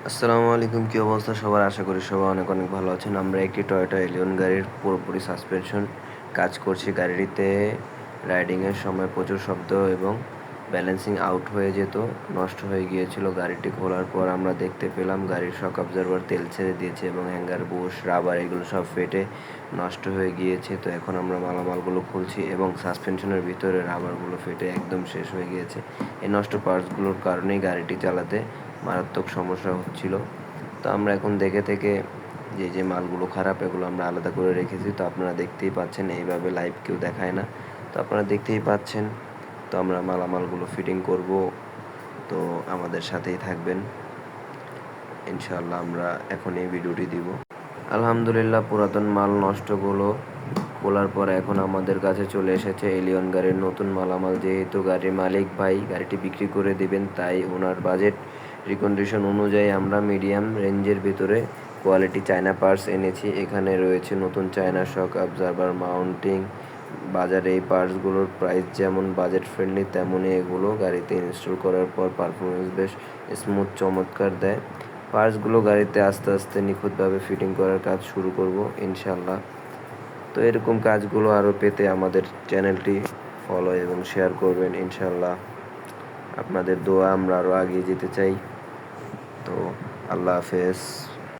আসসালামু আলাইকুম, কী অবস্থা সবার? আশা করি সবাই অনেক অনেক ভালো আছেন। আমরা একটি টয়োটা এলিয়ন গাড়ির পুরোপুরি সাসপেনশন কাজ করছি। গাড়িটিতে রাইডিংয়ের সময় প্রচুর শব্দ এবং ব্যালেন্সিং আউট হয়ে যেত, নষ্ট হয়ে গিয়েছিল। গাড়িটি খোলার পর আমরা দেখতে পেলাম গাড়ির শক অবজারভার তেল ছেড়ে দিয়েছে এবং হ্যাঙ্গার, বুশ, রাবার এগুলো সব ফেটে নষ্ট হয়ে গিয়েছে। তো এখন আমরা মালামালগুলো খুলছি এবং সাসপেনশনের ভিতরে রাবারগুলো ফেটে একদম শেষ হয়ে গিয়েছে। এই নষ্ট পার্টসগুলোর কারণেই গাড়িটি চালাতে মারাত্মক সমস্যা হচ্ছিল। তো আমরা এখন দেখে থেকে যে মালগুলো খারাপ এগুলো আমরা আলাদা করে রেখেছি। তো আপনারা দেখতেই পাচ্ছেন, এইভাবে লাইভ কেউ দেখায় না। তো আপনারা দেখতেই পাচ্ছেন। তো আমরা মালামালগুলো ফিটিং করব। তো আমাদের সাথেই থাকবেন ইনশাআল্লাহ। আমরা এখন এই ভিডিওটি দিব। আলহামদুলিল্লাহ, পুরাতন মাল নষ্টগুলো খোলার পর এখন আমাদের কাছে চলে এসেছে এলিয়ন গাড়ির নতুন মালামাল। যেহেতু গাড়ির মালিক ভাই গাড়িটি বিক্রি করে দিবেন, তাই ওনার বাজেট রিকন্ডিশন অনুযায়ী আমরা মিডিয়াম রেঞ্জের ভিতরে কোয়ালিটি চায়না পার্টস এনেছি। এখানে রয়েছে নতুন চায়না শক অবজারভার মাউন্টিং। বাজারে এই পার্টসগুলোর প্রাইস যেমন বাজেট ফ্রেন্ডলি, তেমনই এগুলো গাড়িতে ইনস্টল করার পর পারফরমেন্স বেশ স্মুথ, চমৎকার দেয়। পার্টসগুলো গাড়িতে আস্তে আস্তে নিখুঁতভাবে ফিটিং করার কাজ শুরু করব ইনশাল্লাহ। তো এরকম কাজগুলো আরও পেতে আমাদের চ্যানেলটি ফলো এবং শেয়ার করবেন ইনশাল্লাহ। আপনাদের দোয়া আমরা আরও এগিয়ে যেতে চাই। তো আল্লাহ হাফেজ।